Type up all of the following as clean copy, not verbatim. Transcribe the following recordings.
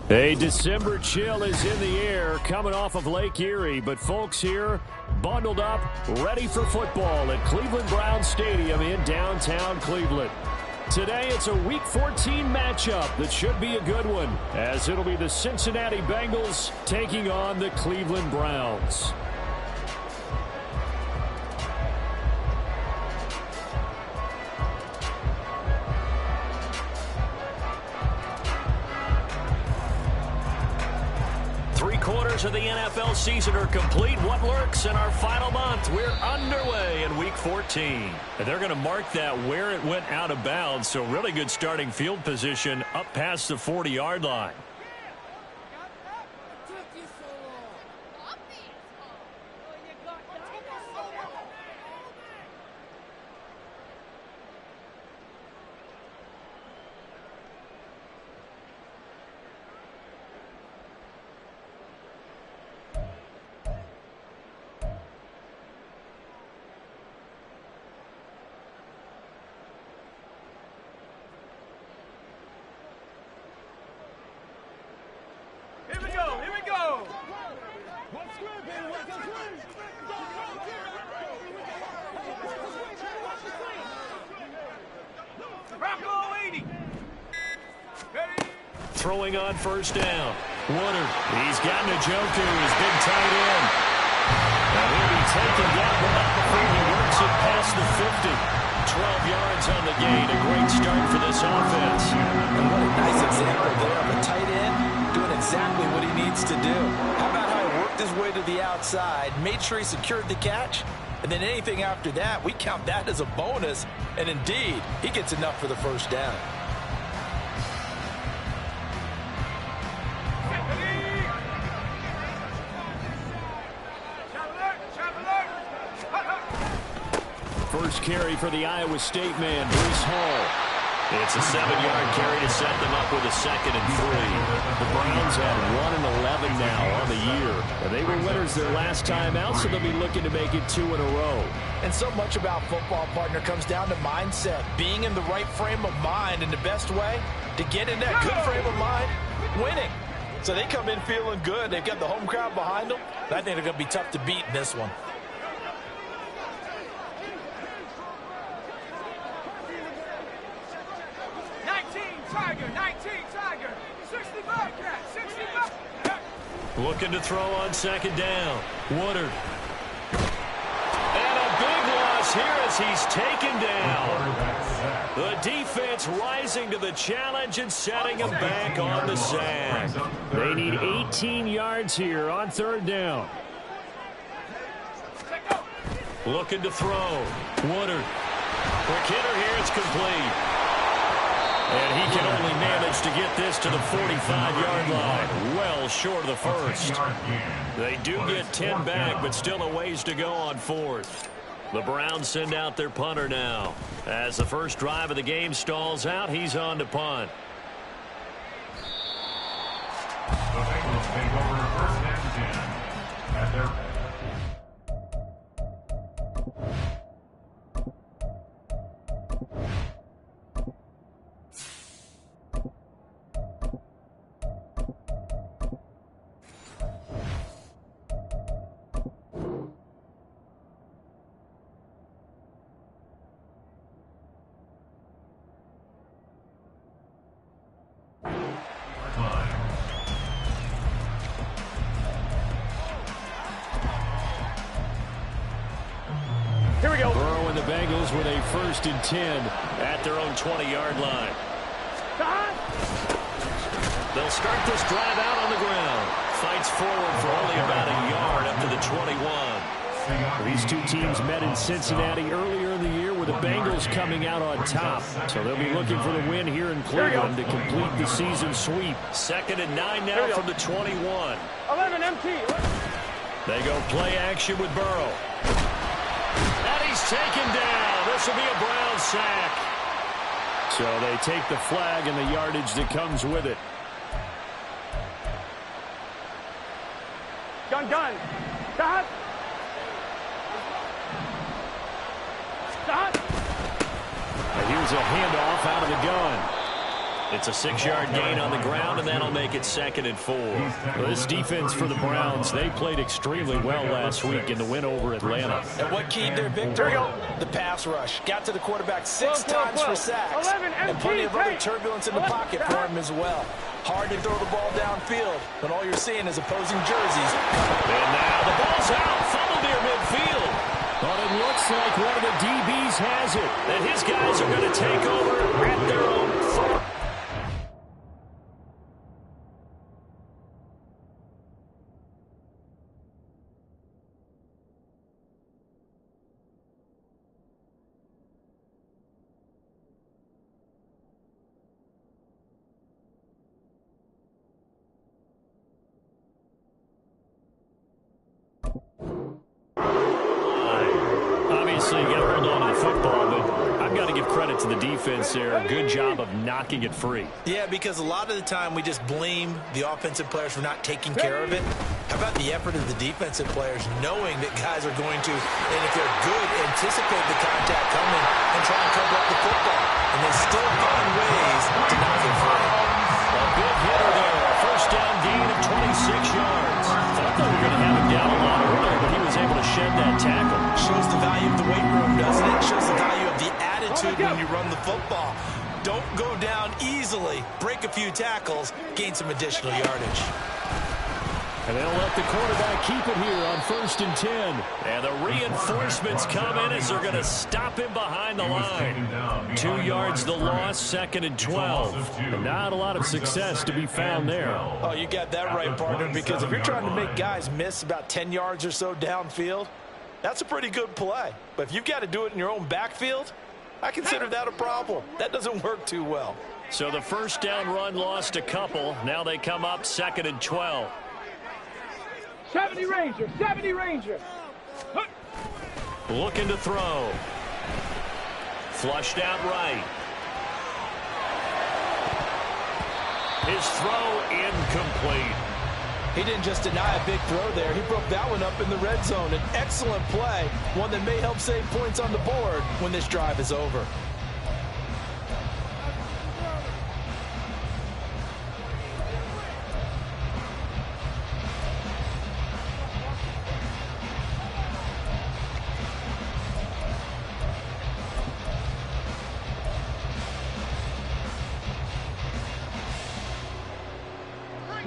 A December chill is in the air coming off of Lake Erie, but folks here bundled up, ready for football at Cleveland Browns Stadium in downtown Cleveland. Today it's a Week 14 matchup that should be a good one, as it'll be the Cincinnati Bengals taking on the Cleveland Browns. Three-quarters of the NFL season are complete. What lurks in our final month? We're underway in Week 14. And they're going to mark that where it went out of bounds, so really good starting field position up past the 40-yard line. Throwing on first down. Woodard. He's gotten a Njoku, his big tight end. And he'll be taken down, but not before he works it past the 50. 12 yards on the gain. A great start for this offense. And what a nice example there of a tight end doing exactly what he needs to do. How about how he worked his way to the outside, made sure he secured the catch, and then anything after that, we count that as a bonus. And indeed, he gets enough for the first down. First carry for the Iowa State man, Bruce Hall. It's a 7-yard carry to set them up with a 2nd and 3. The Browns have 1-11 now on the year. They were winners their last time out, so they'll be looking to make it 2 in a row. And so much about football, partner, comes down to mindset. Being in the right frame of mind, and the best way to get in that good frame of mind, winning. So they come in feeling good. They've got the home crowd behind them. I think they're going to be tough to beat in this one. Looking to throw on 2nd down. Woodard. And a big loss here as he's taken down. The defense rising to the challenge and setting him back on the sack. They need 18 yards here on 3rd down. Looking to throw. Woodard. Quick hitter here. It's complete. And he can only manage to get this to the 45-yard line, well short of the first. They do get 10 back, but still a ways to go on 4th. The Browns send out their punter now. As the first drive of the game stalls out, he's on to punt. The Bengals take over 1st and 10 at their Here we go. Burrow and the Bengals with a 1st and 10 at their own 20-yard line. They'll start this drive out on the ground. Fights forward for only about a yard up to the 21. These two teams met in Cincinnati earlier in the year with the Bengals coming out on top. So they'll be looking for the win here in Cleveland to complete the season sweep. 2nd and 9 now from the 21. 11 MT. They go play action with Burrow. And he's taken down. This will be a Brown sack. So they take the flag and the yardage that comes with it. Gun. Stop. Here's a handoff out of the gun. It's a 6-yard gain on the ground, and that'll make it 2nd and 4. Well, this defense for the Browns, they played extremely well last week in the win over Atlanta. And what keyed their victory? The pass rush. Got to the quarterback 6 times for sacks. And plenty of other turbulence in the pocket for him as well. Hard to throw the ball downfield when all you're seeing is opposing jerseys. And now the ball's out. Funneled near midfield. But it looks like one of the DBs has it. And his guys are going to take over at their own 4. Obviously, you got to hold on to the football, but I've got to give credit to the defense there. Good job of knocking it free. Yeah, because a lot of the time we just blame the offensive players for not taking care of it. How about the effort of the defensive players knowing that guys are going to, and if they're good, anticipate the contact coming and try and cover up the football. And they still find ways to knock it free. A big hitter there. First down gain of 26 yards. Thought they were going to have him down a lot earlier, but he was able to shed that tackle. Shows the value of the weight room, doesn't it? Shows the value of the attitude when you run the football. Don't go down easily. Break a few tackles. Gain some additional yardage. And they'll let the quarterback keep it here on 1st and 10. And the reinforcements come in as they're going to stop him behind the line. 2 yards the loss, 2nd and 12. And not a lot of success to be found there. Oh, you got that right, partner, because if you're trying to make guys miss about 10 yards or so downfield, that's a pretty good play. But if you've got to do it in your own backfield, I consider that a problem. That doesn't work too well. So the first down run lost a couple. Now they come up 2nd and 12. 70 Ranger, 70 Ranger. Looking to throw. Flushed out right. His throw incomplete. He didn't just deny a big throw there. He broke that one up in the red zone. An excellent play, one that may help save points on the board when this drive is over.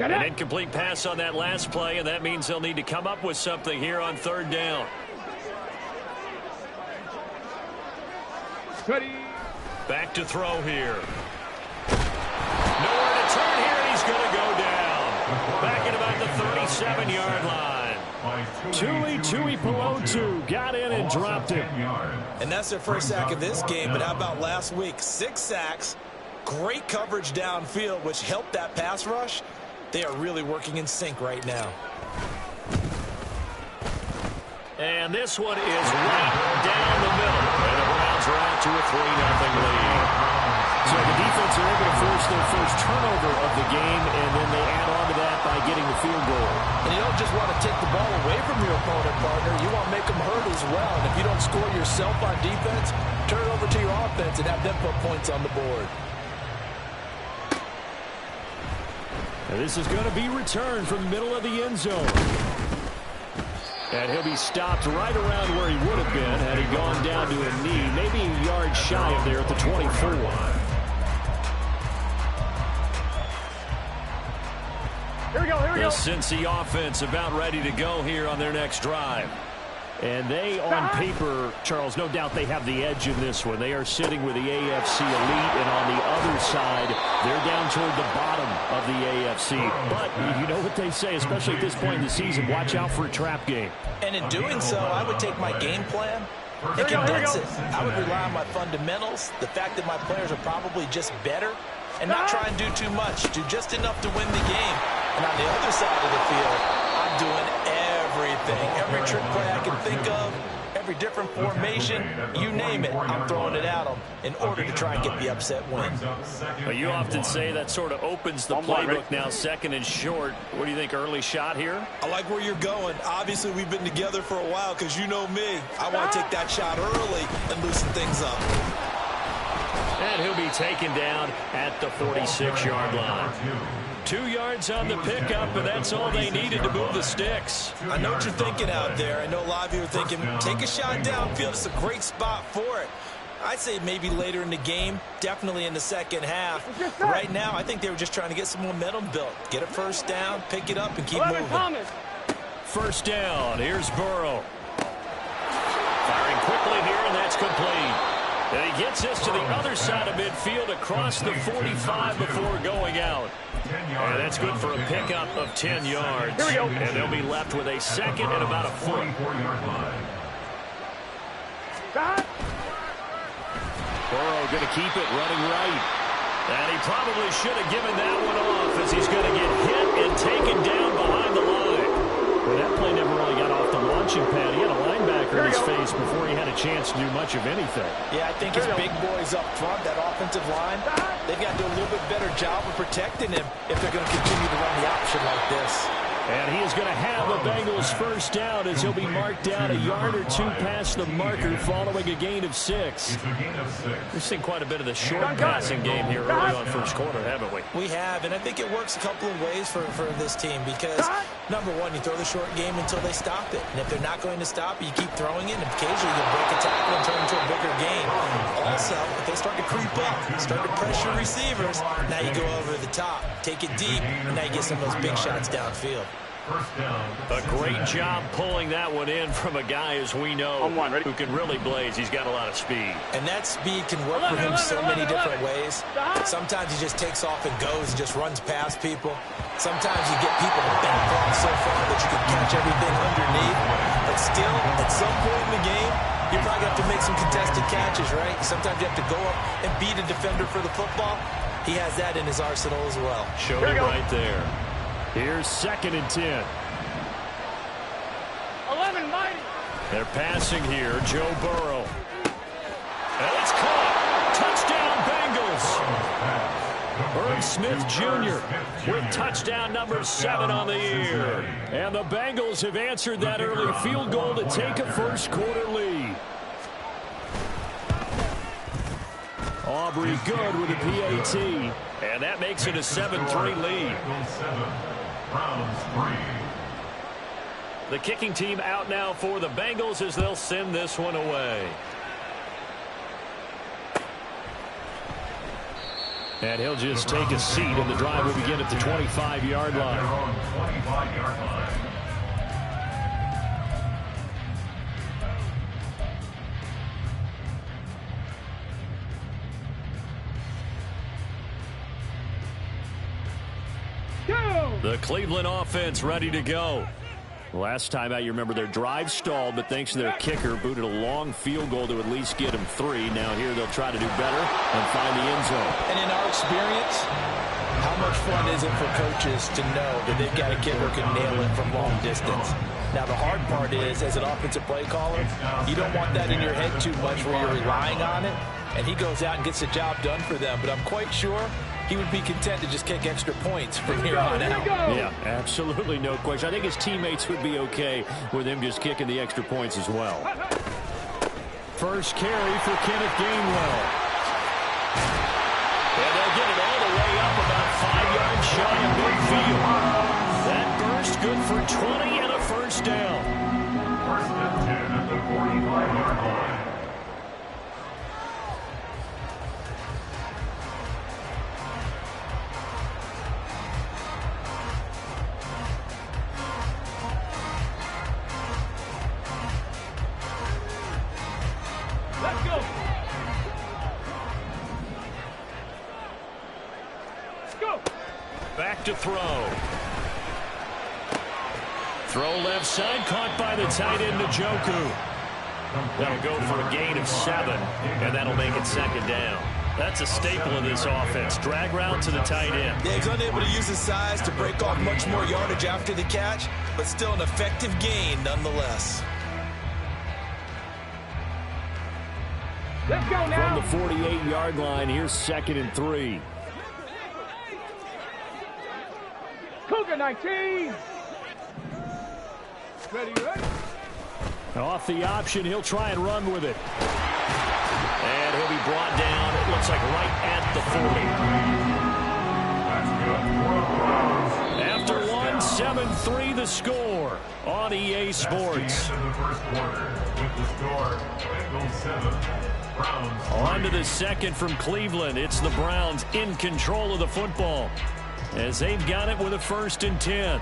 An incomplete pass on that last play, and that means they'll need to come up with something here on 3rd down. Ready. Back to throw here. Nowhere to turn here, and he's going to go down. Back at about the 37-yard line. Tui Pelotu got in and dropped him. And that's their first sack of this game, but how about last week? 6 sacks, great coverage downfield, which helped that pass rush. They are really working in sync right now. And this one is right down the middle. And the Browns are out to a 3-0 lead. So the defense are able to force their first turnover of the game, and then they add on to that by getting the field goal. And you don't just want to take the ball away from your opponent, partner. You want to make them hurt as well. And if you don't score yourself on defense, turn it over to your offense and have them put points on the board. And this is going to be returned from the middle of the end zone. And he'll be stopped right around where he would have been had he gone down to a knee, maybe a yard shy of there at the 24. Here we go, here we go. The Cincy offense about ready to go here on their next drive. And they, on paper, Charles, no doubt they have the edge in this one. They are sitting with the AFC elite, and on the other side, they're down toward the bottom of the AFC. But you know what they say, especially at this point in the season, watch out for a trap game. And in doing so, I would take my game plan and condense it. I would rely on my fundamentals, the fact that my players are probably just better, and not try and do too much, do just enough to win the game. And on the other side of the field, I'm doing everything, every trick play I can think of, every different formation, you name it, I'm throwing it at them in order to try and get the upset win. Well, you often say that sort of opens the playbook now, 2nd and short. What do you think, early shot here? I like where you're going. Obviously, we've been together for a while because you know me. I want to take that shot early and loosen things up. And he'll be taken down at the 46-yard line. 2 yards on the pickup, and that's all they needed to move the sticks. I know what you're thinking out there. I know a lot of you are thinking, take a shot downfield. It's a great spot for it. I'd say maybe later in the game, definitely in the second half. But right now, I think they were just trying to get some momentum built. Get a first down, pick it up, and keep moving. First down. Here's Burrow. Firing quickly here, and that's complete. And he gets this to the other side of midfield across the 45 before going out. And that's good for a pickup of 10 yards. Here we go. And they'll be left with a second and about a foot. Burrow going to keep it running right. And he probably should have given that one off as he's going to get hit and taken down behind the line. Well, that play never really got off the launching pad. He had a linebacker in his face before he had a chance to do much of anything. Yeah, I think his big boys up front, that offensive line, they've got to do a little bit better job of protecting him if they're going to continue to run the option like this. And he is going to have the Bengals first down as he'll be marked down a yard or two past the marker following a gain of 6. We've seen quite a bit of the short passing game here early on first quarter, haven't we? We have, and I think it works a couple of ways for this team because, number one, you throw the short game until they stop it. And if they're not going to stop it, you keep throwing it, and occasionally you break a tackle and turn into a bigger game. Also, if they start to creep up, start to pressure receivers, now you go over the top, take it deep, and now you get some of those big shots downfield. A great job pulling that one in from a guy, as we know, who can really blaze. He's got a lot of speed. And that speed can work for him so many different ways. Sometimes he just takes off and goes and just runs past people. Sometimes you get people to back off so far that you can catch everything underneath. But still, at some point in the game, you're probably going to have to make some contested catches, right? Sometimes you have to go up and beat a defender for the football. He has that in his arsenal as well. Showed it right there. Here's 2nd and 10. 11, Mike. They're passing here. Joe Burrow. And it's caught. Touchdown, Bengals. Irv Smith Jr. with touchdown number 7 on the year. And the Bengals have answered that early field goal to take a first quarter lead. Aubrey good with a PAT. And that makes it a 7-3 lead. The kicking team out now for the Bengals as they'll send this one away. And he'll just take a seat, and the drive will begin at the 25-yard line. The Cleveland offense ready to go. Last time out, you remember their drive stalled, but thanks to their kicker, booted a long field goal to at least get them 3. Now here they'll try to do better and find the end zone. And in our experience, how much fun is it for coaches to know that they've got a kicker who can nail it from long distance? Now, the hard part is, as an offensive play caller, you don't want that in your head too much where you're relying on it, and he goes out and gets the job done for them. But I'm quite sure he would be content to just kick extra points from here on out. Yeah, absolutely no question. I think his teammates would be okay with him just kicking the extra points as well. First carry for Kenneth Gainwell. And they'll get it all the way up about 5 yards shy of midfield. That burst good for 20 and a first down. First and 10 at the 45-yard line. Let's go. Let's go. Back to throw. Throw left side, caught by the tight end, Njoku. That'll go for a gain of 7, and that'll make it second down. That's a staple of this offense. Drag route to the tight end. Yeah, he's unable to use his size to break off much more yardage after the catch, but still an effective gain nonetheless. Let's go now. From the 48-yard line, here's 2nd and 3. Cougar 19. Ready, ready. Off the option, he'll try and run with it. And he'll be brought down, it looks like right at the 40. After one, 7-3 the score on EA Sports. On to the second from Cleveland. It's the Browns in control of the football as they've got it with a 1st and 10.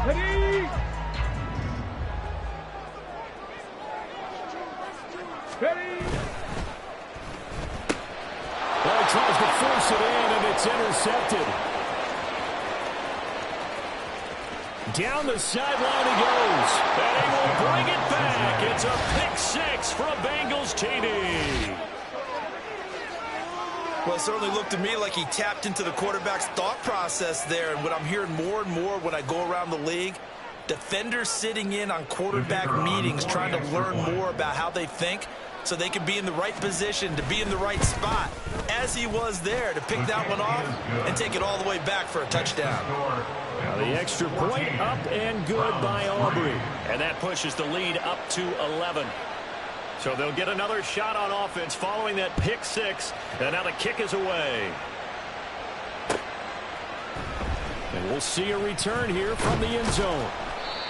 Ready. Ready. Well, he tries to force it in, and it's intercepted. Down the sideline he goes. And he will bring it back. It's a pick 6 for a Bengals TD. Well, it certainly looked to me like he tapped into the quarterback's thought process there. And what I'm hearing more and more when I go around the league, defenders sitting in on quarterback meetings trying to learn more about how they think so they can be in the right position, to be in the right spot, as he was there, to pick that one off and take it all the way back for a touchdown. Now the extra point up and good by Aubrey. And that pushes the lead up to 11. So they'll get another shot on offense following that pick 6. And now the kick is away. And we'll see a return here from the end zone.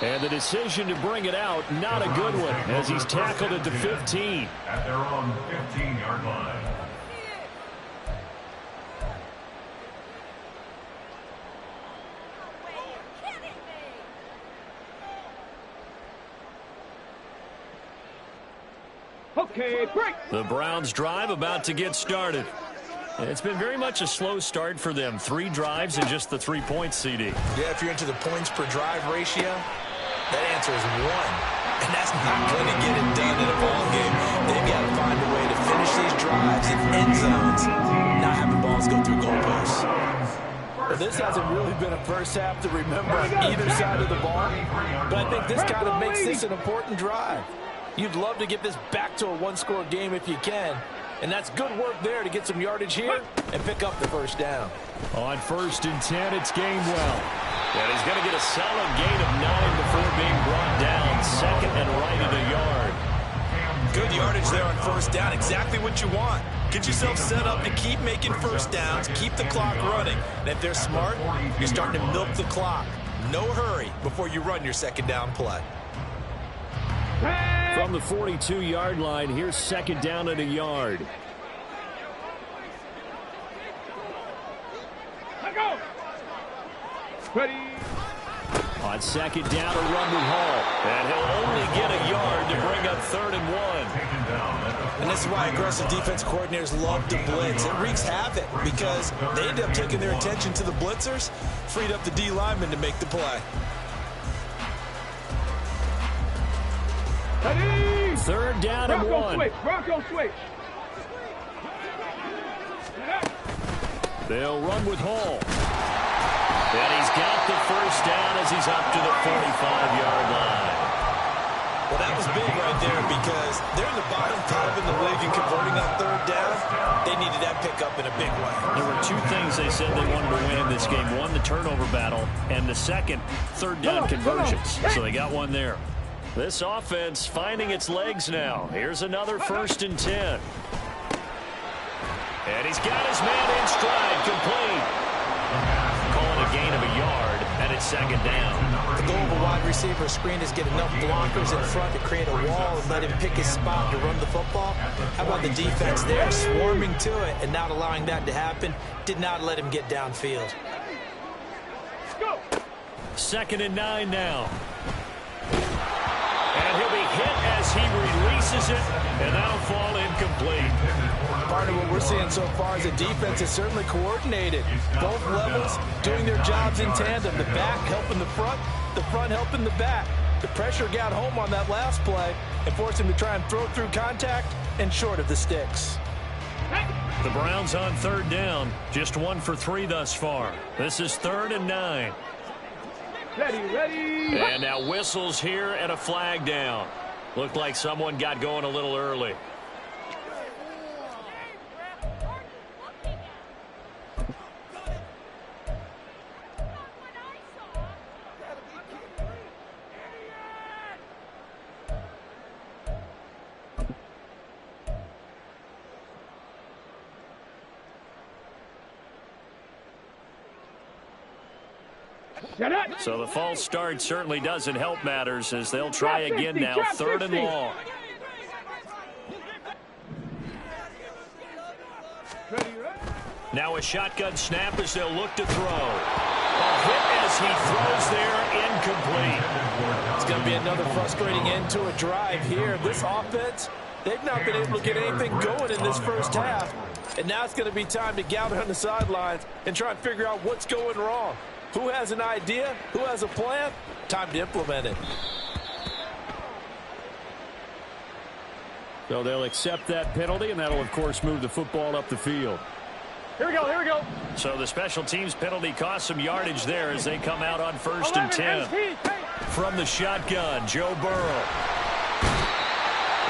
And the decision to bring it out, not a good one, as he's tackled at the 15. At their own 15-yard line. Okay, break. The Browns drive about to get started. It's been very much a slow start for them. 3 drives and just the 3 points, CD. Yeah, if you're into the points per drive ratio, that answer is 1. And that's not going to get it done in a ball game. They've got to find a way to finish these drives in end zones, not having balls go through goalposts. Well, this hasn't really been a first half to remember on either side of the ball, but I think this kind of makes this an important drive. You'd love to get this back to a one-score game if you can, and that's good work there to get some yardage here and pick up the 1st down. On 1st and 10, it's Gainwell. And he's going to get a solid gain of 9 before being brought down. 2nd and right at a yard. Good yardage there on 1st down. Exactly what you want. Get yourself set up to keep making 1st downs, keep the clock running. And if they're smart, you're starting to milk the clock. No hurry before you run your 2nd down play. From the 42-yard line, here's 2nd down at a yard. Let go. Ready. On 2nd down, a run with Hall. And he'll only get a yard to bring up 3rd and 1. And this is why aggressive defense coordinators love to blitz. It wreaks havoc because they end up taking their attention to the blitzers, freed up the D lineman to make the play. Ready. 3rd down and 1. Bronco switch. They'll run with Hall. And he's got the 1st down as he's up to the 45-yard line. Well, that was big right there because they're in the bottom 5 in the league and converting on 3rd down. They needed that pickup in a big way. There were 2 things they said they wanted to win in this game. 1, the turnover battle, and the second, 3rd down conversions. So they got one there. This offense finding its legs now. Here's another 1st and 10. And he's got his man in stride, complete. Calling a gain of a yard, and it's 2nd down. The goal of a wide receiver screen is get enough blockers in front to create a wall and let him pick his spot to run the football. How about the defense there, swarming to it and not allowing that to happen? Did not let him get downfield. Go. 2nd and 9 now. And he'll be hit as he releases it, and that'll fall incomplete. Part of what we're seeing so far is the defense is certainly coordinated. Both levels doing their jobs in tandem. The back helping the front helping the back. The pressure got home on that last play and forced him to try and throw through contact and short of the sticks. The Browns on 3rd down. Just 1 for 3 thus far. This is 3rd and 9. Ready. And now whistles here and a flag down. Looked like someone got going a little early. So the false start certainly doesn't help matters as they'll try again now, 3rd and long. Now a shotgun snap as they'll look to throw. A hit as he throws there, incomplete. It's going to be another frustrating end to a drive here. This offense, they've not been able to get anything going in this first half. And now it's going to be time to gather on the sidelines and try and figure out what's going wrong. Who has an idea? Who has a plan? Time to implement it. So they'll accept that penalty, and that'll, of course, move the football up the field. Here we go, here we go. So the special teams penalty cost some yardage there as they come out on 1st and 10. From the shotgun, Joe Burrow.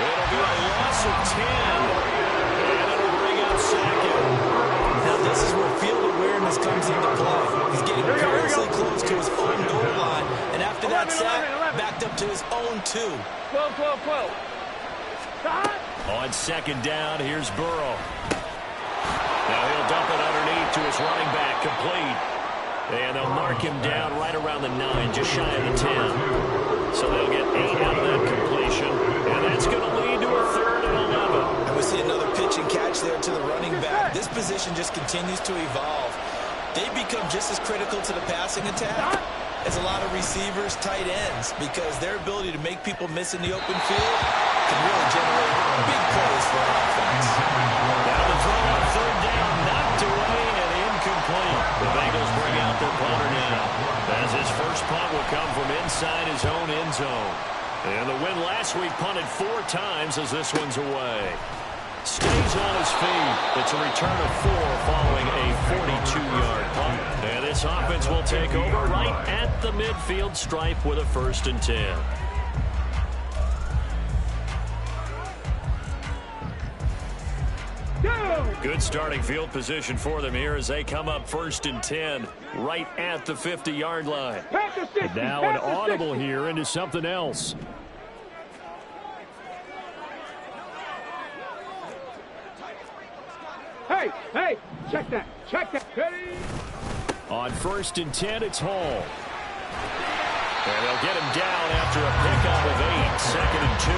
It'll be a loss of 10. And it'll bring up 2nd. Now this is where field awareness comes into play. He's getting perilously close to his own goal line. And after that sack, backed up to his own 2. 12. On 2nd down, here's Burrow. Now he'll dump it underneath to his running back, complete. And they'll mark him down right around the 9, just shy of the 10. So they'll get 8 out of that completion. And that's going to lead to a 3rd and 11. And we see another pitch and catch there to the running back. This position just continues to evolve. They become just as critical to the passing attack as a lot of receivers, tight ends, because their ability to make people miss in the open field can really generate big plays for an offense. Now the throw on 3rd down, knocked away and incomplete. The Bengals bring out their punter now, as his first punt will come from inside his own end zone. And the win last week punted 4 times as this one's away. Stays on his feet. It's a return of 4 following a 42-yard punt. And this offense will take over right at the midfield stripe with a 1st and 10. Good starting field position for them here as they come up 1st and 10 right at the 50-yard line. Now an audible here into something else. Hey, check that. Ready? On 1st and 10, it's Hall. And they'll get him down after a pickup of 8, 2nd and 2.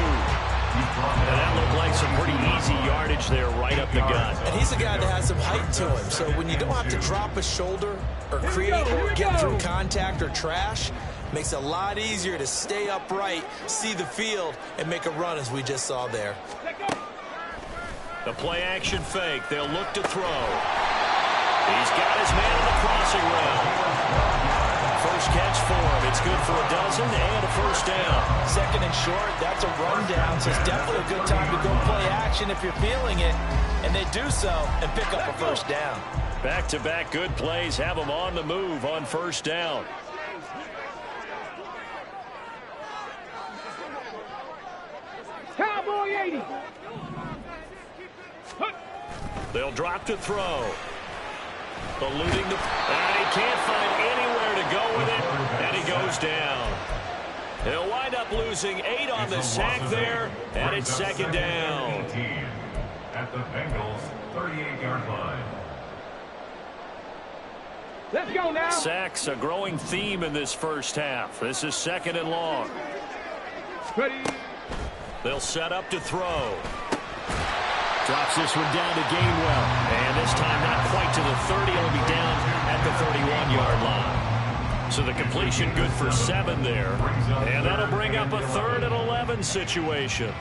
And that looked like some pretty easy yardage there right up the gut. And he's a guy that has some height to him, so when you don't have to drop a shoulder or create or get through contact or trash, makes it a lot easier to stay upright, see the field, and make a run as we just saw there. The play-action fake. They'll look to throw. He's got his man in the crossing route. First catch for him. It's good for a dozen and a 1st down. 2nd and short, that's a rundown, so it's definitely a good time to go play action if you're feeling it. And they do so and pick up a 1st down. Back-to-back good plays have them on the move on 1st down. Cowboy 80. They'll drop to throw. Eluding the... And he can't find anywhere to go with it. And he goes down. He'll wind up losing 8 on the sack there. And it's 2nd down. At the Bengals' 38-yard line. Let's go now. Sacks, a growing theme in this first half. This is 2nd and long. Ready? They'll set up to throw. Drops this one down to Gainwell. And this time not quite to the 30. It'll be down at the 31-yard line. So the completion good for 7 there. And that'll bring up a 3rd and 11 situation.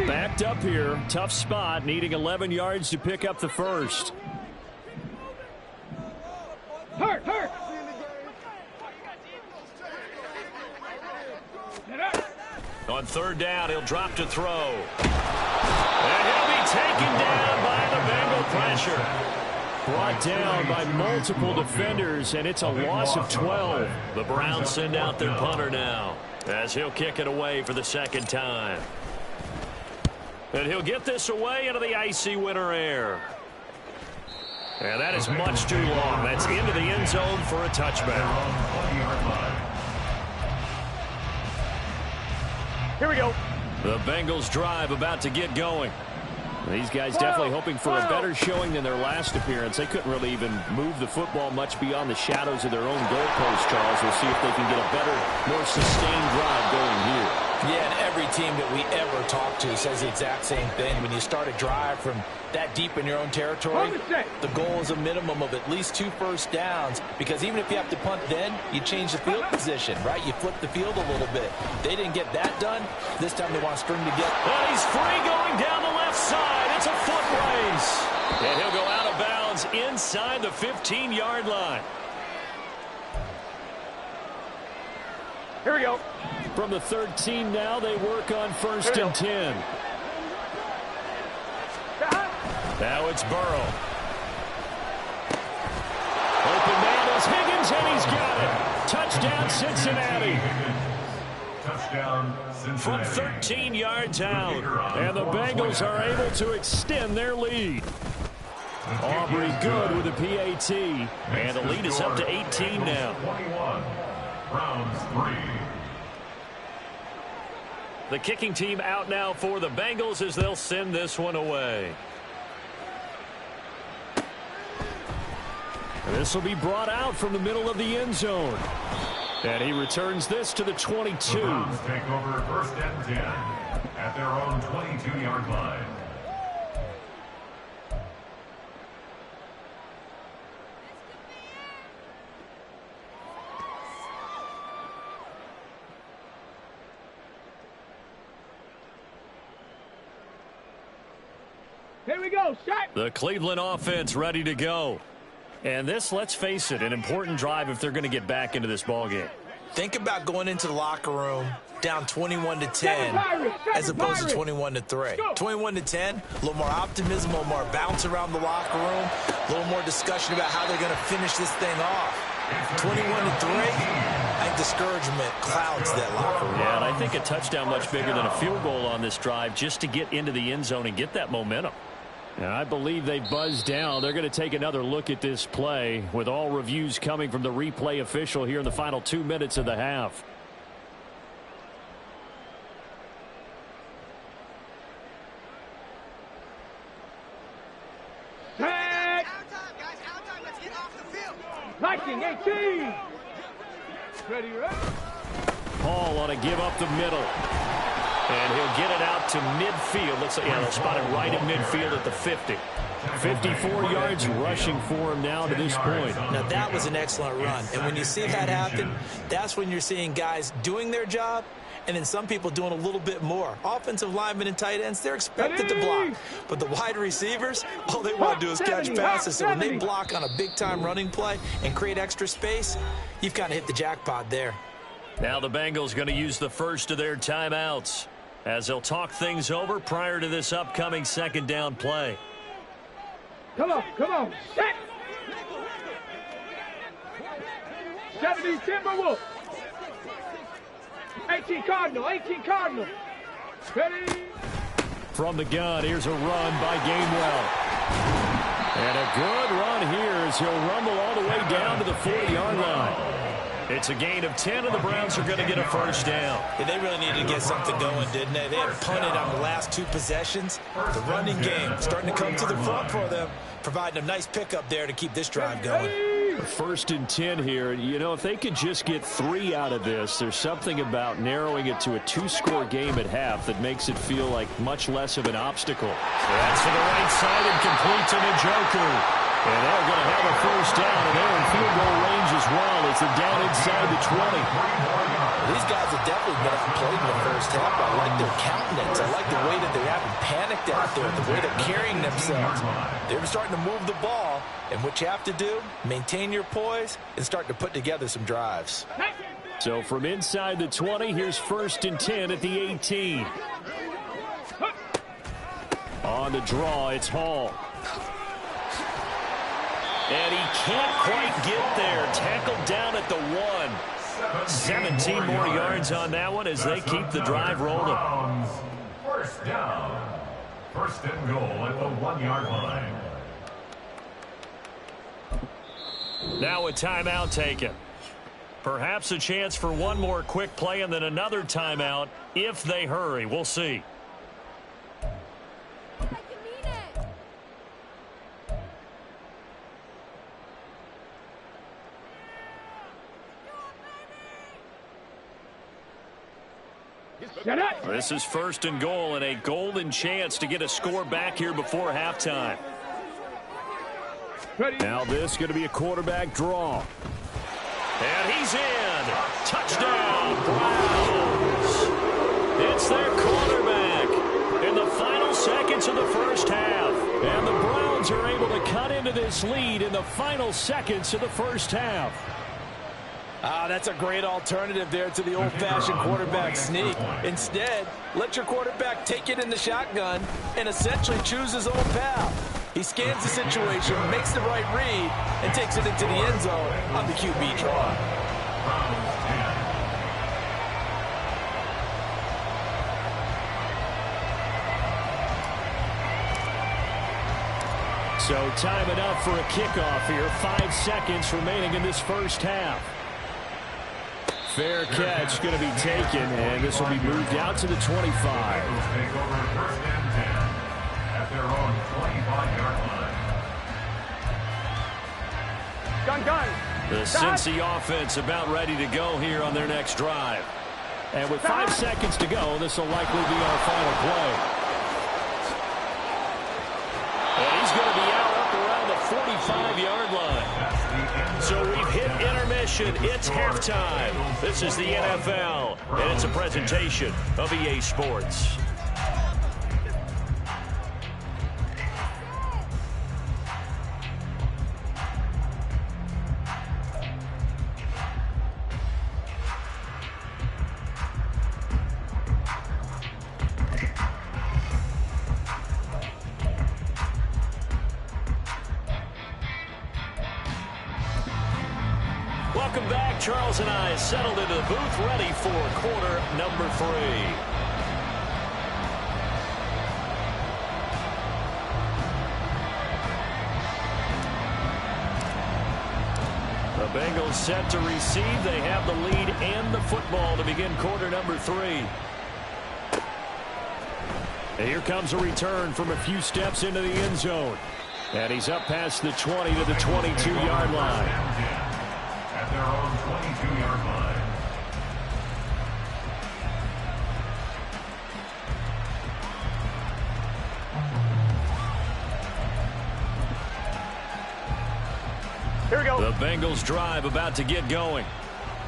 Backed up here. Tough spot. Needing 11 yards to pick up the 1st. Hurt. On 3rd down, he'll drop to throw. And he'll be taken down by the Bengal pressure. Brought down by multiple defenders, and it's a loss of 12. The Browns send out their punter now as he'll kick it away for the 2nd time. And he'll get this away into the icy winter air. And that is much too long. That's into the end zone for a touchback. Here we go. The Bengals drive about to get going. These guys definitely hoping for a better showing than their last appearance. They couldn't really even move the football much beyond the shadows of their own goalpost, Charles. We'll see if they can get a better, more sustained drive going here. Yeah, and every team that we ever talk to says the exact same thing. When you start a drive from that deep in your own territory, the goal is a minimum of at least 2 first downs, because even if you have to punt then, you change the field position, right? You flip the field a little bit. They didn't get that done. This time they want to string together. And he's free going down the left side. It's a foot race. And he'll go out of bounds inside the 15-yard line. Here we go. From the 13 now, they work on 1st and 10. Now it's Burrow. Open man is Higgins, and he's got it. Touchdown, Cincinnati. Touchdown, From Cincinnati. 13 yards out. And the Bengals are able to extend their lead. Aubrey good with a PAT. And the lead is up to 18 now. 21. Browns 3. The kicking team out now for the Bengals as they'll send this one away. This will be brought out from the middle of the end zone. And he returns this to the 22. The Browns take over 1st and 10 at their own 22-yard line. Here we go. Shot. The Cleveland offense ready to go. And this, let's face it, an important drive if they're going to get back into this ballgame. Think about going into the locker room down 21-10 as opposed to 21-3. 21-10, a little more optimism, a little more bounce around the locker room, a little more discussion about how they're going to finish this thing off. 21-3, I think discouragement clouds that locker room. Yeah, and I think a touchdown much bigger than a field goal on this drive just to get into the end zone and get that momentum. And I believe they buzzed down. They're going to take another look at this play with all reviews coming from the replay official here in the final 2 minutes of the half. Tag. Liking 18. Ready, right? Hall on a give up the middle. And he'll get it out to midfield. Looks like, yeah, they'll spot it right at midfield at the 50. 54 yards rushing for him now to this point. Now, that was an excellent run. And when you see that happen, that's when you're seeing guys doing their job and then some people doing a little bit more. Offensive linemen and tight ends, they're expected to block. But the wide receivers, all they want to do is catch passes. So when they block on a big-time running play and create extra space, you've kind of hit the jackpot there. Now the Bengals going to use the first of their timeouts as they'll talk things over prior to this upcoming 2nd down play. Come on, come on. Set. 70 Timberwolves. 18 Cardinal, 18 Cardinal. Ready? From the gun, here's a run by Gainwell. And a good run here as he'll rumble all the way down to the 40-yard line. It's a gain of 10, and the Browns are going to get a first down. Yeah, they really needed to get something going, didn't they? They had punted on the last 2 possessions. The running game starting to come to the front for them, providing a nice pickup there to keep this drive going. 1st and 10 here. You know, if they could just get 3 out of this, there's something about narrowing it to a 2-score game at half that makes it feel like much less of an obstacle. That's to the right side and complete to Njoku. And they're going to have a first down, and they're in field goal range as well as they're down inside the 20. These guys have definitely been outplayed in the first half. I like their countenance. I like the way that they haven't panicked out there, the way they're carrying themselves. They're starting to move the ball, and what you have to do, maintain your poise and start to put together some drives. So from inside the 20, here's 1st and 10 at the 18. On the draw, it's Hall. And he can't quite get there. Tackled down at the 1. 17 more yards on that one as they keep the drive rolling. First down. 1st and goal at the 1-yard line. Now a timeout taken. Perhaps a chance for one more quick play and then another timeout if they hurry. We'll see. This is first and goal and a golden chance to get a score back here before halftime. Now this is going to be a quarterback draw. And he's in. Touchdown, Browns. It's their quarterback in the final seconds of the first half. And the Browns are able to cut into this lead in the final seconds of the first half. That's a great alternative there to the old-fashioned quarterback sneak. Instead, let your quarterback take it in the shotgun and essentially choose his own path. He scans the situation, makes the right read, and takes it into the end zone on the QB draw. So time enough for a kickoff here. 5 seconds remaining in this first half. Fair catch going to be taken, and this will be moved out to the 25. Take over first and 10 at their own 25-yard line. Gun. The Cincy offense about ready to go here on their next drive. And with 5 seconds to go, this will likely be our final play. And he's going to be out up around the 45-yard line. So we've hit intermission. It's halftime. This is the NFL, and it's a presentation of EA Sports. Welcome back. Charles and I settled into the booth, ready for quarter number 3. The Bengals set to receive. They have the lead and the football to begin quarter number 3. And here comes a return from a few steps into the end zone. And he's up past the 20 to the 22-yard line. At their own 22-yard line. Here we go. The Bengals drive about to get going.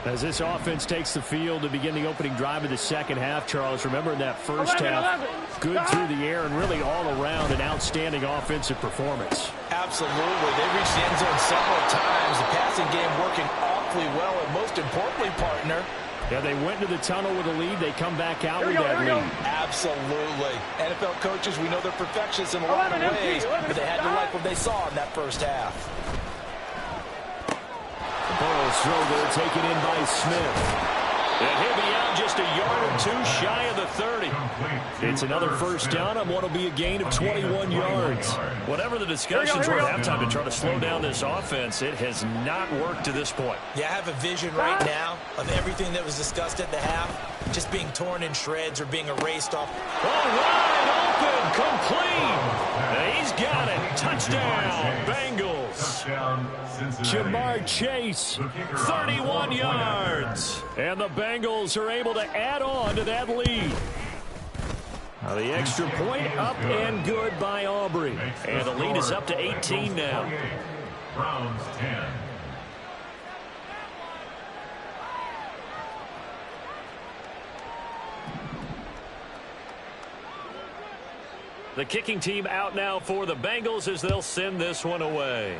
As this offense takes the field to begin the opening drive of the second half, Charles, remember in that first half, good through the air and really all around an outstanding offensive performance. Absolutely. They reached the end zone several times. The passing game working awfully well, and most importantly, partner, Yeah, they went to the tunnel with a lead. They come back out with that lead. Absolutely. NFL coaches, we know they're perfectionists in a lot of ways, but they had to like what they saw in that first half. Burrow's throw there taken in by Smith. And he'll be out just a yard or two shy of the 30. It's another first down on what will be a gain of 21 yards. Whatever the discussions were at halftime to try to slow down this offense, it has not worked to this point. Yeah, I have a vision right now of everything that was discussed at the half just being torn in shreds or being erased off. Wide open, complete. And he's got it. Touchdown, Bengals. Jamar Chase, 31 yards. and the Bengals are able to add on to that lead. Now the extra point up and good by Aubrey. And the lead is up to 18 now. Browns 10. The kicking team out now for the Bengals as they'll send this one away.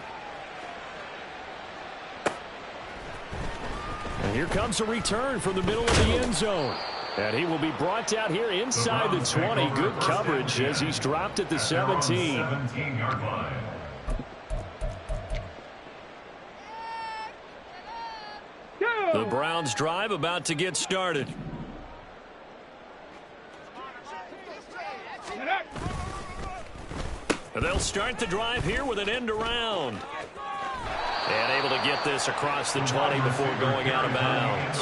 And here comes a return from the middle of the end zone. And he will be brought out here inside the 20. Good coverage as he's dropped at the 17. 17-yard line. The Browns drive about to get started. And they'll start the drive here with an end around. And able to get this across the 20 before going out of bounds.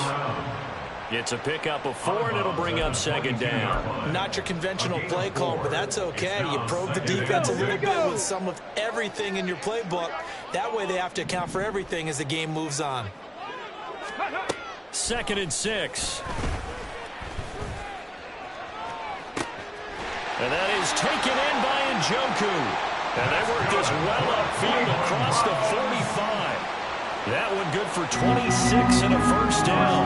It's a pickup of 4, and it'll bring up second down. Not your conventional play call, but that's okay. You probe the defense a little bit with some of everything in your playbook. That way they have to account for everything as the game moves on. 2nd and 6. And that is taken in by Njoku. And they work this well upfield across the 45. That one good for 26 and a first down.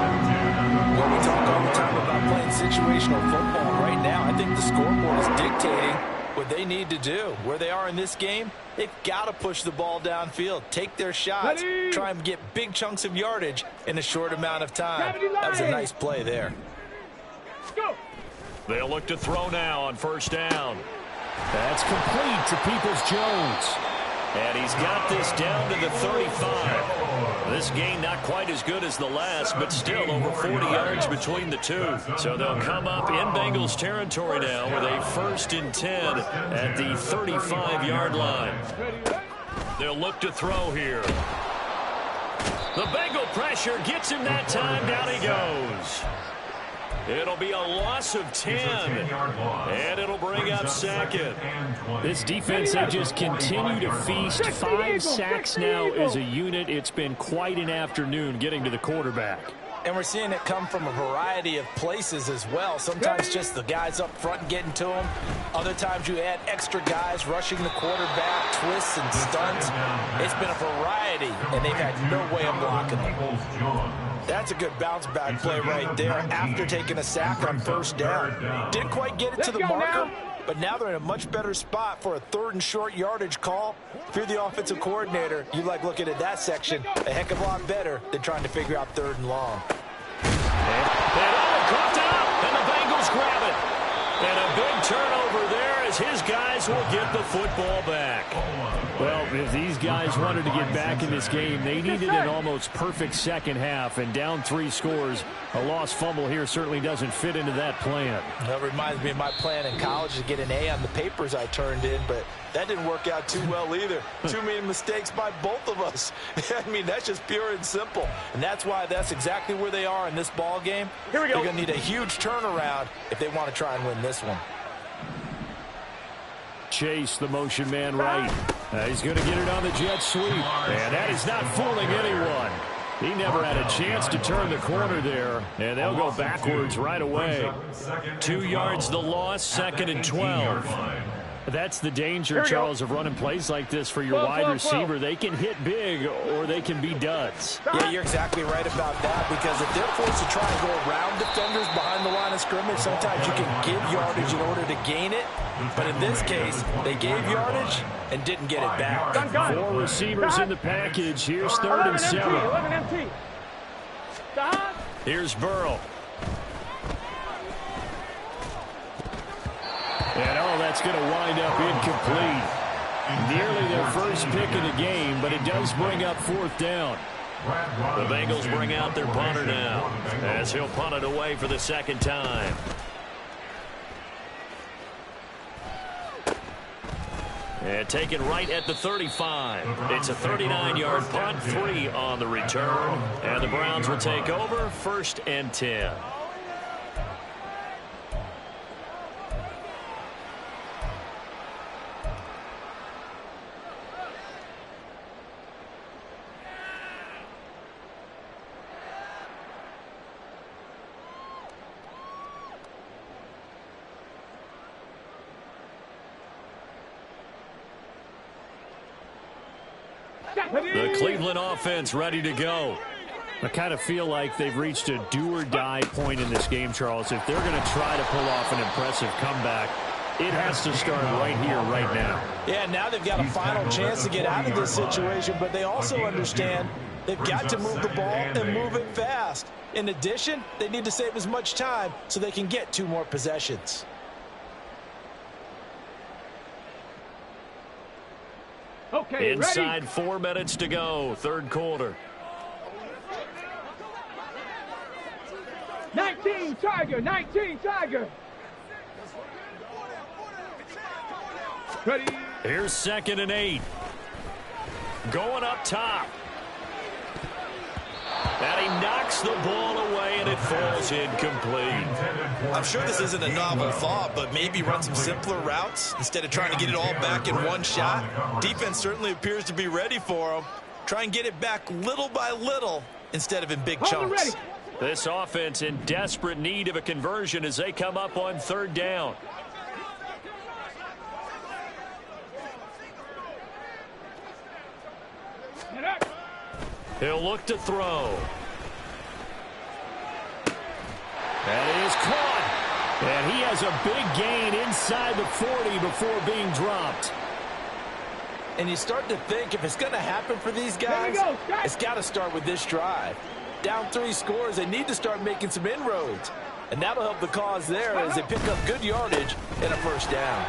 Well, we talk all the time about playing situational football. Right now, I think the scoreboard is dictating what they need to do. Where they are in this game, they've got to push the ball downfield, take their shots, try and get big chunks of yardage in a short amount of time. That was a nice play there. Go. They'll look to throw now on first down. That's complete to Peoples-Jones. And he's got this down to the 35. This gain not quite as good as the last, but still over 40 yards between the two. So they'll come up in Bengals territory now with a 1st and 10 at the 35-yard line. They'll look to throw here. The Bengal pressure gets him that time. Down he goes. It'll be a loss of 10, and it'll bring up second. This defense, they just continue to feast. 5 sacks now as a unit. It's been quite an afternoon getting to the quarterback. And we're seeing it come from a variety of places as well. Sometimes just the guys up front getting to them. Other times you add extra guys rushing the quarterback, twists and stunts. It's been a variety, and they've had no way of blocking them. That's a good bounce-back play right there after taking a sack on first down. Didn't quite get it to the marker, but now they're in a much better spot for a 3rd and short yardage call. If you're the offensive coordinator, you like looking at that section a heck of a lot better than trying to figure out 3rd and long. And caught up, and the Bengals grab it. And a big turnover there as his guys will get the football back. Well, if these guys wanted to get back in this game, they needed an almost perfect second half, and down 3 scores. A lost fumble here certainly doesn't fit into that plan. That reminds me of my plan in college to get an A on the papers I turned in, but that didn't work out too well either. Too many mistakes by both of us. I mean, that's just pure and simple. And that's why that's exactly where they are in this ball game. Here we go. They're going to need a huge turnaround if they want to try and win this one. Chase, the motion man right. He's going to get it on the jet sweep. And that is not fooling anyone. He never had a chance to turn the corner there. And they'll go backwards right away. 2 yards the loss, 2nd and 12. That's the danger, Charles, of running plays like this for your wide receiver. They can hit big or they can be duds. Yeah, you're exactly right about that, because if they're forced to try and go around defenders behind the line of scrimmage, sometimes you can give yardage in order to gain it. But in this case, they gave yardage and didn't get it back. 4 receivers in the package. Here's 3rd and 7. Here's Burrow. And, that's going to wind up incomplete. Nearly their first pick of the game, but it does bring up 4th down. The Bengals bring out their punter now as he'll punt it away for the 2nd time. And taken right at the 35. It's a 39-yard punt, 3 on the return. And the Browns will take over, 1st and 10. The Cleveland offense ready to go. I kind of feel like they've reached a do-or-die point in this game, Charles. If they're going to try to pull off an impressive comeback, it has to start right here, right now. Yeah, now they've got a final chance to get out of this situation, but they also understand they've got to move the ball and move it fast. In addition, they need to save as much time so they can get 2 more possessions. Okay, inside ready? 4 minutes to go, 3rd quarter. 19 Tiger, 19 Tiger. Ready? Here's 2nd and 8. Going up top. And he knocks the ball away, and it falls incomplete. I'm sure this isn't a novel thought, but maybe run some simpler routes instead of trying to get it all back in one shot. Defense certainly appears to be ready for them. Try and get it back little by little instead of in big chunks. This offense in desperate need of a conversion as they come up on 3rd down. He'll look to throw. That is caught. And he has a big gain inside the 40 before being dropped. And you start to think if it's going to happen for these guys, it's got to start with this drive. Down 3 scores, they need to start making some inroads. And that'll help the cause there as they pick up good yardage and a first down.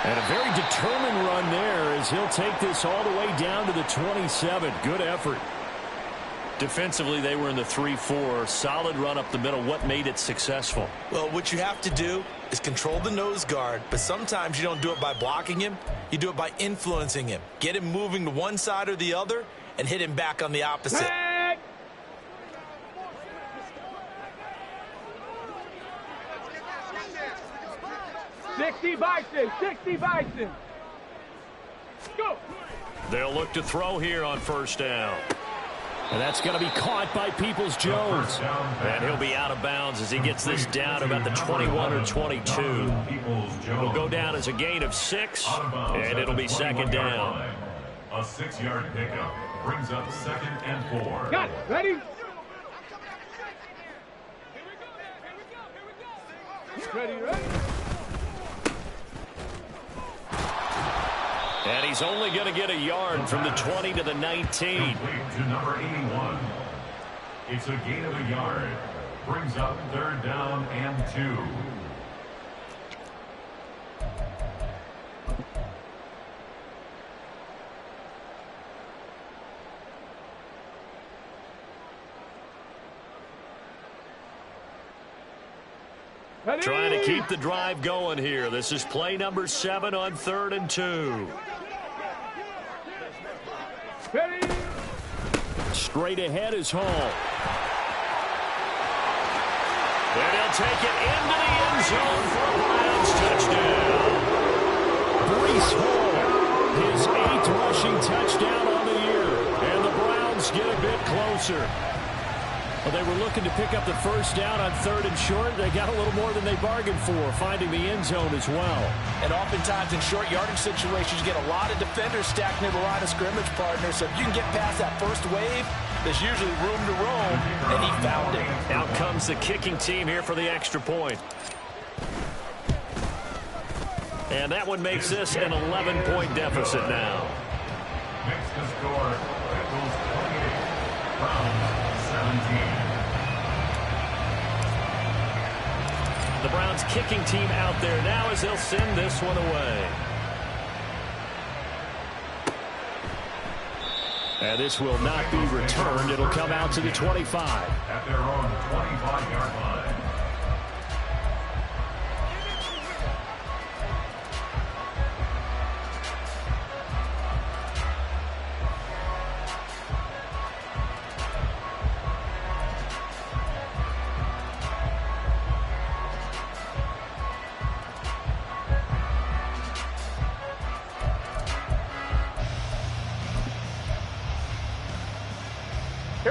And a very determined run there as he'll take this all the way down to the 27. Good effort. Defensively, they were in the 3-4. Solid run up the middle. What made it successful? Well, what you have to do is control the nose guard, but sometimes you don't do it by blocking him. You do it by influencing him. Get him moving to one side or the other and hit him back on the opposite. 60 Bison, 60 Bison. Go. They'll look to throw here on first down. And that's going to be caught by Peoples-Jones. And he'll be out of bounds as he gets this down to about the 21 or 22. It'll go down as a gain of 6, and it'll be second down. A 6-yard pickup brings up 2nd and 4. Got it. Ready? Ready. And he's only going to get a yard from the 20 to the 19. Complete to number 81. It's a gain of a yard. Brings up 3rd down and 2. Ready? Trying to keep the drive going here. This is play number 7 on 3rd and 2. Ready? Straight ahead is Hall. And he'll take it into the end zone for a Browns touchdown. Breece Hall, his 8th rushing touchdown on the year. And the Browns get a bit closer. Well, they were looking to pick up the first down on 3rd and short. They got a little more than they bargained for, finding the end zone as well. And oftentimes in short yardage situations, you get a lot of defenders stacked near the line of scrimmage, partner. So if you can get past that first wave, there's usually room to roam, and he found it. Out comes the kicking team here for the extra point. And that one makes this an 11-point deficit now. Makes the score Bengals 28, Browns 17. The Browns kicking team out there now as they'll send this one away. And this will not be returned. It'll come out to the 25. At their own 25-yard line.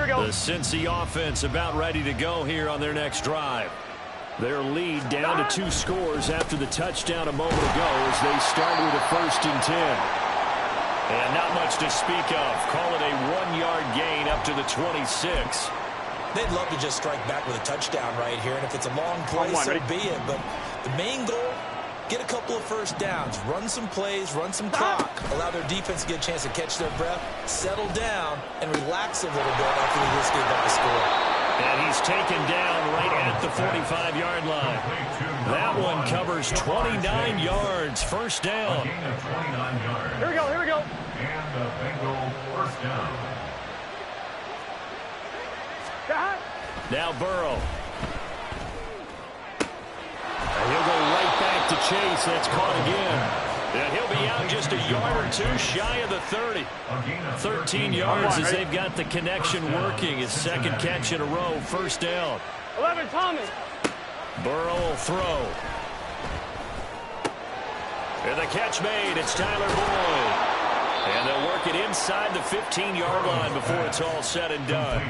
The Cincy offense about ready to go here on their next drive. Their lead down to 2 scores after the touchdown a moment ago as they start with a 1st and 10. And not much to speak of. Call it a 1-yard gain up to the 26. They'd love to just strike back with a touchdown right here, and if it's a long play, so be it. But the main goal, get a couple of first downs, run some plays, run some clock, allow their defense to get a chance to catch their breath, settle down, and relax a little bit after they just gave up a score. And he's taken down right at the 45-yard line. That one covers 29 yards. First down. A gain of 29 yards. Here we go. And a Bengal first down. Now Burrow. And he'll go right back to Chase. That's caught again. And he'll be out just a yard or 2 shy of the 30. 13 yards as they've got the connection working. His 2nd catch in a row. First down. 11 Thomas. Burrow will throw. And the catch made. It's Tyler Boyd. And they'll work it inside the 15-yard line before it's all said and done.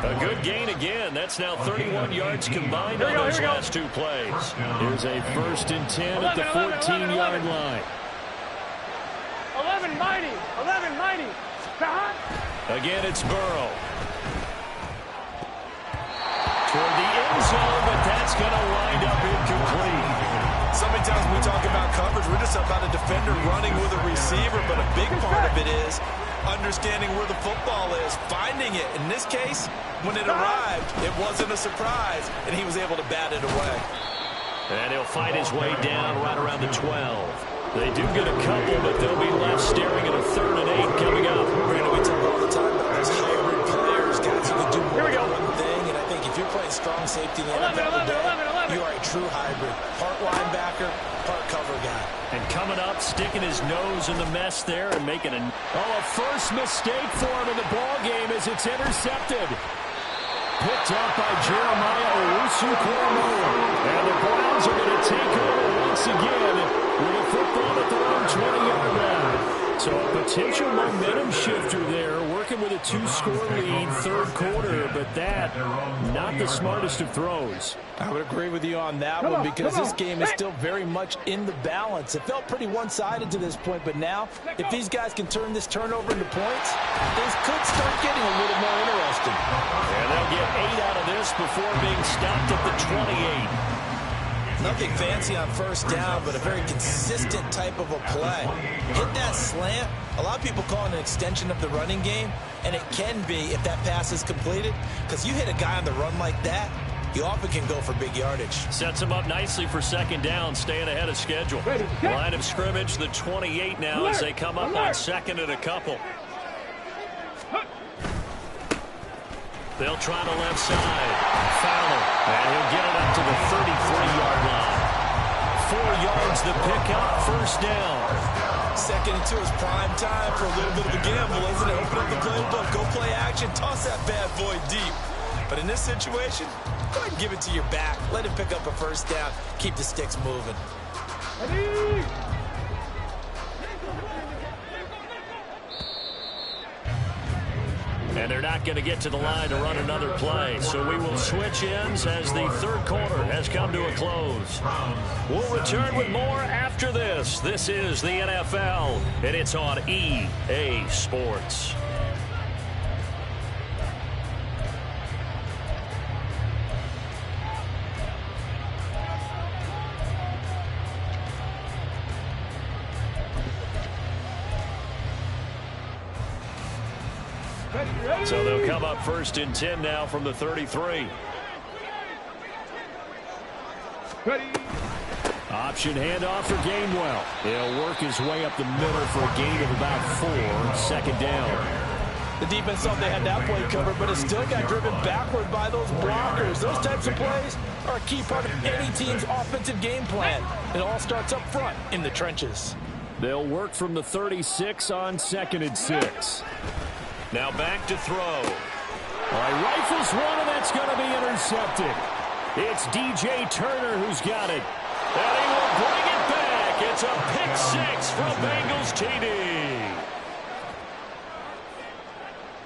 A good gain again. That's now 31 yards combined on those last 2 plays. Here's a 1st and 10 at the 14-yard line. 11 mighty. Again, it's Burrow. Toward the end zone, but that's going to wind up incomplete. So many times when we talk about coverage, we're just about a defender running with a receiver, but a big part of it is understanding where the football is, finding it. In this case, when it arrived, it wasn't a surprise, and he was able to bat it away. And he'll fight his way down right around the 12. They do get a couple, but they'll be left staring at a 3rd and 8 coming up. Brandon, we talk all the time about those hybrid players, guys who can do more than one thing, and I think if you're playing strong safety in the NFL today, you are a true hybrid. Part linebacker, part cover guy. And coming up, sticking his nose in the mess there and making a first mistake for him in the ball game as it's intercepted. Picked up by Jeremiah Owusu-Koramoah. And the Browns are going to take over once again with a football at their own 20-yard line. So a potential momentum shifter there, working with a 2-score lead, 3rd quarter, but that, not the smartest of throws. I would agree with you on that one because this game is still very much in the balance. It felt pretty one-sided to this point, but now, if these guys can turn this turnover into points, things could start getting a little more interesting. And they'll get 8 out of this before being stopped at the 28. Nothing fancy on first down, but a very consistent type of a play. Hit that slant. A lot of people call it an extension of the running game, and it can be if that pass is completed, because you hit a guy on the run like that, you often can go for big yardage. Sets him up nicely for 2nd down, staying ahead of schedule. Line of scrimmage, the 28 now as they come up on 2nd and a couple. They'll try the left side. Fowler. And he'll get it up to the 33-yard line. 4 yards the pickup, 1st down. 2nd and 2 is prime time for a little bit of a gamble, isn't it? Open up the playbook, go play action, toss that bad boy deep. But in this situation, go ahead and give it to your back. Let him pick up a 1st down. Keep the sticks moving. And they're not going to get to the line to run another play. So we will switch ends as the 3rd quarter has come to a close. We'll return with more after this. This is the NFL, and it's on EA Sports. So they'll come up 1st and 10 now from the 33. Option handoff for Gainwell. He'll work his way up the middle for a gain of about 4, 2nd down. The defense thought they had that play covered, but it still got driven backward by those blockers. Those types of plays are a key part of any team's offensive game plan. It all starts up front in the trenches. They'll work from the 36 on 2nd and 6. Now back to throw. Rifles one, and that's going to be intercepted. It's DJ Turner who's got it. And he will bring it back. It's a pick 6 from Bengals TD.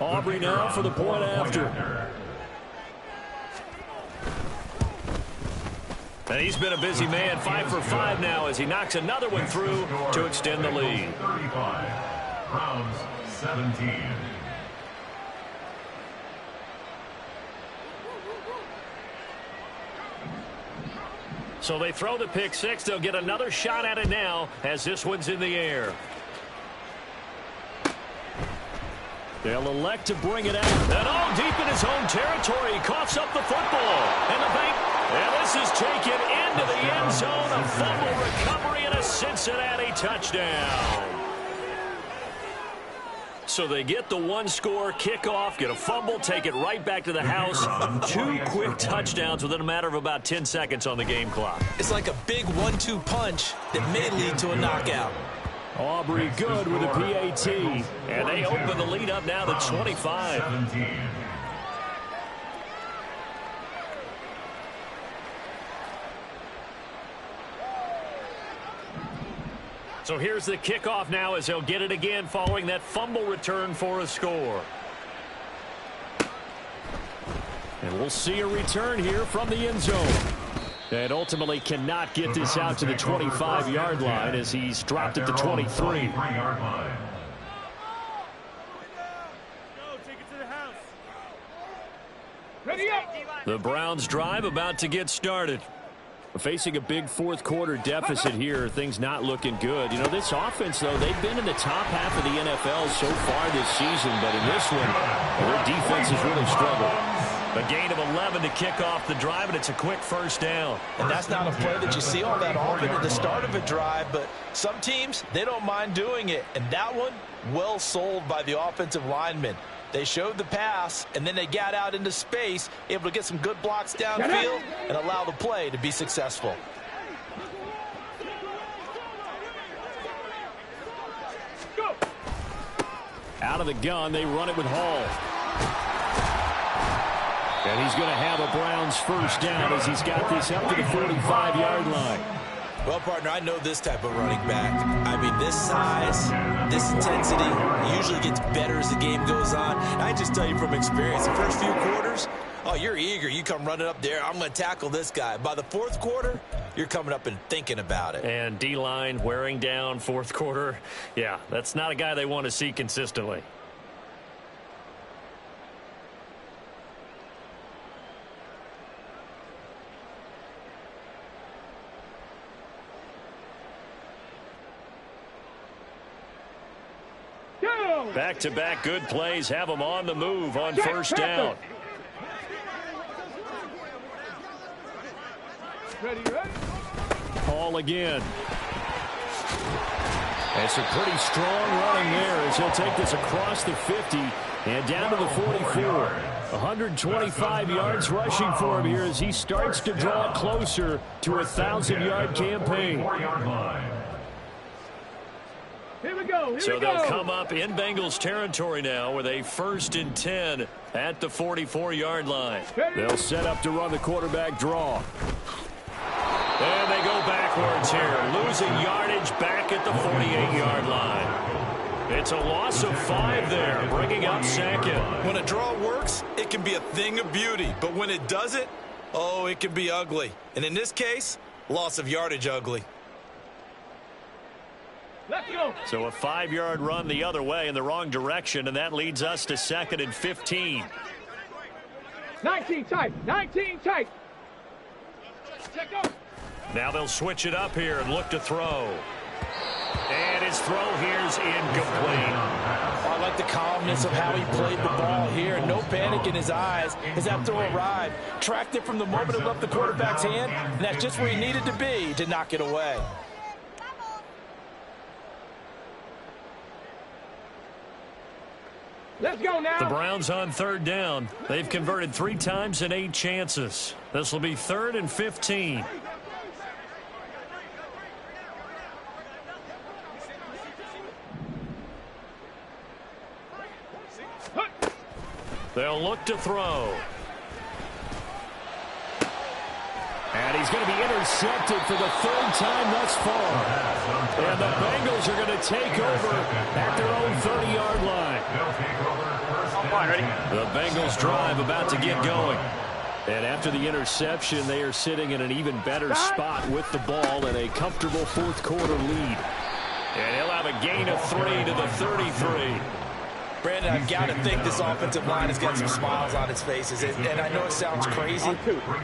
Aubrey now for the point after. And he's been a busy man, 5 for 5 now as he knocks another one through to extend the lead. 35, Browns 17. So they throw the pick 6. They'll get another shot at it now as this one's in the air. They'll elect to bring it out. And all deep in his own territory. He coughs up the football. And the bank. And this is taken into the end zone. A fumble recovery and a Cincinnati touchdown. So they get the 1-score kickoff, get a fumble, take it right back to the house. 2 quick touchdowns within a matter of about 10 seconds on the game clock. It's like a big 1-2 punch that may lead to a knockout. Aubrey good with a PAT. And they open the lead up now to 25. 17. So here's the kickoff now as they'll get it again following that fumble return for a score. And we'll see a return here from the end zone. And ultimately cannot get this out to the 25-yard line as he's dropped at the 23. The Browns drive about to get started. Facing a big fourth quarter deficit here, things not looking good. You know, this offense, though, they've been in the top half of the NFL so far this season, but in this one, their defense has really struggled. A gain of 11 to kick off the drive, and it's a quick first down. And that's not a play that you see all that often at the start of a drive, but some teams, they don't mind doing it. And that one, well sold by the offensive lineman. They showed the pass, and then they got out into space, able to get some good blocks downfield and allow the play to be successful. Out of the gun, they run it with Hall. And he's going to have a Browns first down as he's got this up to the 45-yard line. Well, partner, I know this type of running back. I mean, this size, this intensity usually gets better as the game goes on. I just tell you from experience, the first few quarters, oh, you're eager. You come running up there, I'm going to tackle this guy. By the fourth quarter, you're coming up and thinking about it. And D-line wearing down fourth quarter. Yeah, that's not a guy they want to see consistently. Back-to-back good plays have them on the move on first down. Ready. Hall again. It's a pretty strong running there as he'll take this across the 50 and down to the 44. 125 yards rushing for him here as he starts to draw closer to a 1,000-yard campaign. Here we go. So they'll come up in Bengals territory now with a 1st and 10 at the 44-yard line. They'll set up to run the quarterback draw. And they go backwards here, losing yardage back at the 48-yard line. It's a loss of 5 there, bringing up 2nd. When a draw works, it can be a thing of beauty. But when it doesn't, oh, it can be ugly. And in this case, loss of yardage ugly. Let's go. So a 5-yard run the other way in the wrong direction, and that leads us to 2nd and 15. 19 tight. 19 tight. Check up. Now they'll switch it up here and look to throw. And his throw here's incomplete. I like the calmness of how he played the ball here. No panic in his eyes as that throw arrived. Tracked it from the moment it left the quarterback's hand, and that's just where he needed to be to knock it away. Let's go now. The Browns on 3rd down. They've converted 3 times in 8 chances. This will be 3rd and 15. They'll look to throw. And he's going to be intercepted for the 3rd time thus far. And the Bengals are going to take over at their own 30-yard line. The Bengals drive about to get going. And after the interception, they are sitting in an even better spot with the ball and a comfortable fourth quarter lead. And he'll have a gain of 3 to the 33. Brandon, I've got to think this offensive line has got some smiles on its faces. And I know it sounds crazy,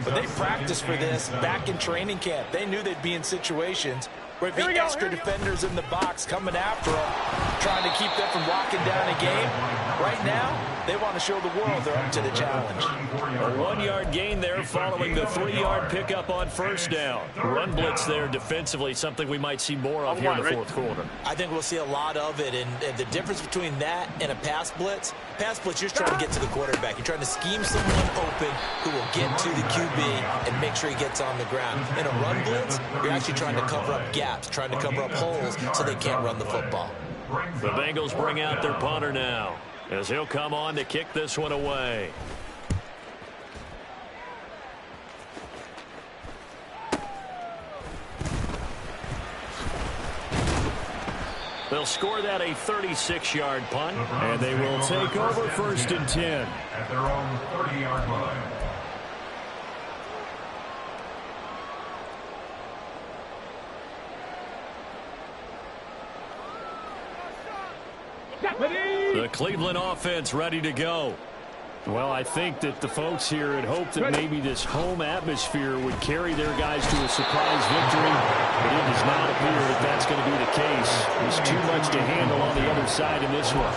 but they practiced for this back in training camp. They knew they'd be in situations where it'd be extra defenders in the box coming after them, trying to keep them from locking down a game. Right now, they want to show the world they're up to the challenge. A 1-yard gain there following the 3-yard pickup on first down. Run blitz there defensively, something we might see more of here in the fourth quarter. I think we'll see a lot of it, and the difference between that and a pass blitz, you're just trying to get to the quarterback. You're trying to scheme someone open who will get to the QB and make sure he gets on the ground. In a run blitz, you're actually trying to cover up gaps, trying to cover up holes so they can't run the football. The Bengals bring out their punter now, as he'll come on to kick this one away. They'll score that a 36-yard punt. And they will take over 1st and 10. At their own 30-yard line. The Cleveland offense ready to go. Well, I think that the folks here had hoped that maybe this home atmosphere would carry their guys to a surprise victory, but it does not appear that that's going to be the case. There's too much to handle on the other side in this one.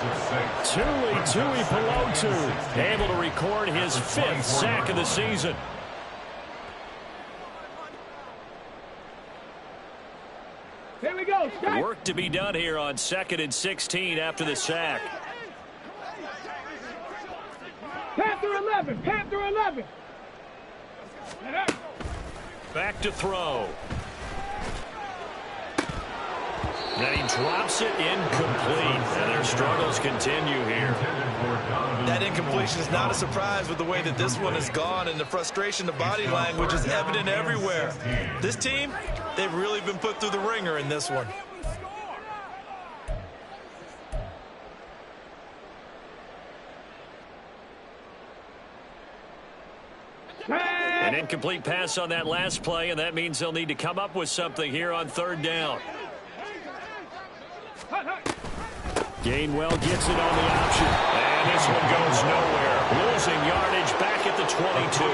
Tui Pelotu able to record his 5th sack of the season. Here we go. Strike. Work to be done here on 2nd and 16 after the sack. Panther 11. Panther 11. Back to throw. And he drops it incomplete. And their struggles continue here. That incompletion is not a surprise with the way that this one has gone, and the frustration, the body language is evident everywhere. This team, they've really been put through the ringer in this one. An incomplete pass on that last play, and that means they'll need to come up with something here on 3rd down. Gainwell gets it on the option. And this one goes nowhere. Losing yardage back at the 22.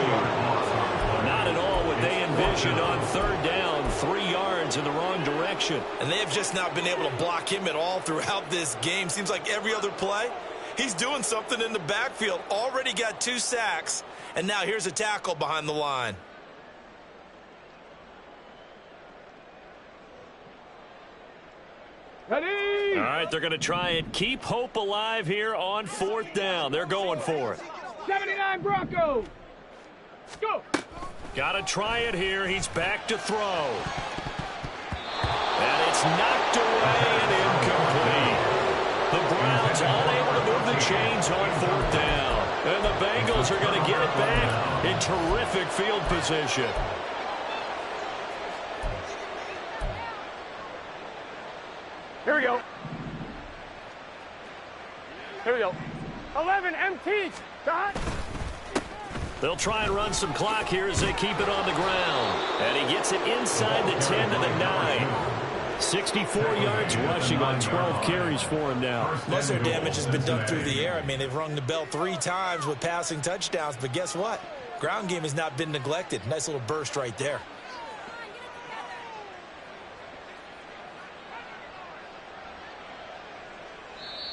Not at all what they envisioned on 3rd down. 3 yards in the wrong direction. And they have just not been able to block him at all throughout this game. Seems like every other play, he's doing something in the backfield. Already got 2 sacks. And now here's a tackle behind the line. Ready? All right, they're going to try and keep hope alive here on 4th down. They're going for it. 79 Broncos. Go. Got to try it here. He's back to throw. And it's knocked away and incomplete. The Browns unable to move the chains on 4th down. And the Bengals are going to get it back in terrific field position. Here we go. Here we go. 11 MT. Dot. They'll try and run some clock here as they keep it on the ground. And he gets it inside the 10 to the 9. 64 yards rushing on 12 carries for him now. Most of their damage has been done through the air. I mean, they've rung the bell 3 times with passing touchdowns, but guess what? Ground game has not been neglected. Nice little burst right there.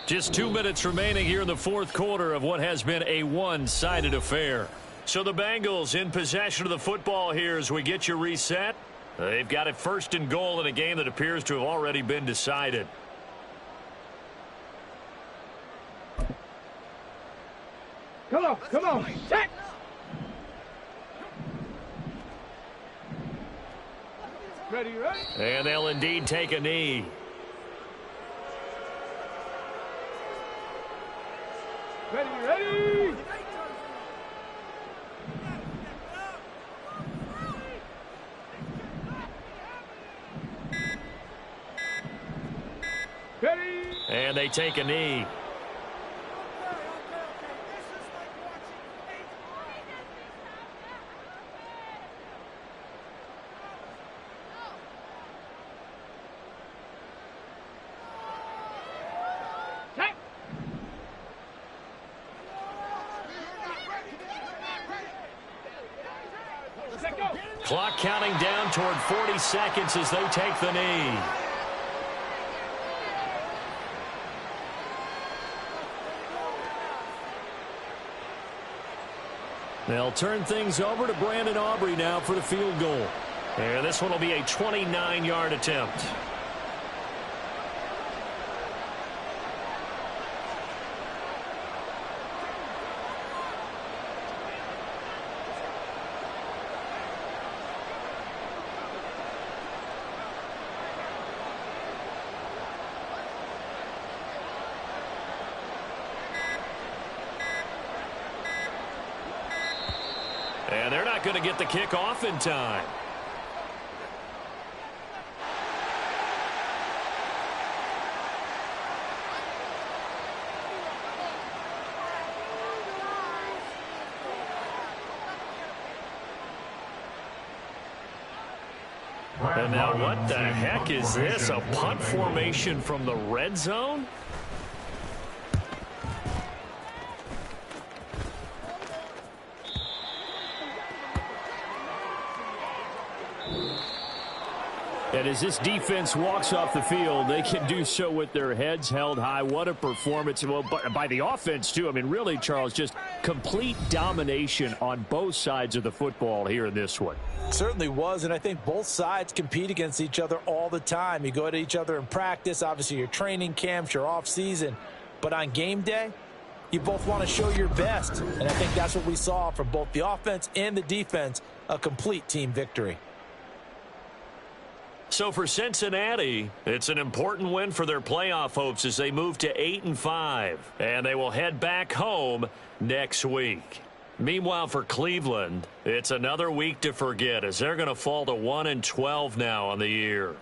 Just 2 minutes remaining here in the 4th quarter of what has been a one-sided affair. So the Bengals in possession of the football here as we get you reset. They've got it 1st and goal in a game that appears to have already been decided. Come on, come on. Set. Ready, ready? And they'll indeed take a knee. Ready, ready. Ready. And they take a knee. Clock counting down toward 40 seconds as they take the knee. They'll turn things over to Brandon Aubrey now for the field goal. And this one will be a 29-yard attempt. And they're not going to get the kick off in time. And now what the heck is this? A punt formation from the red zone? And as this defense walks off the field, they can do so with their heads held high. What a performance. Well, by the offense, too. I mean, really, Charles, just complete domination on both sides of the football here in this one. Certainly was, and I think both sides compete against each other all the time. You go at each other in practice, obviously your training camps, your off-season. But on game day, you both want to show your best. And I think that's what we saw from both the offense and the defense, a complete team victory. So for Cincinnati, it's an important win for their playoff hopes as they move to 8-5. And they will head back home next week. Meanwhile, for Cleveland, it's another week to forget as they're going to fall to 1-12 now on the year.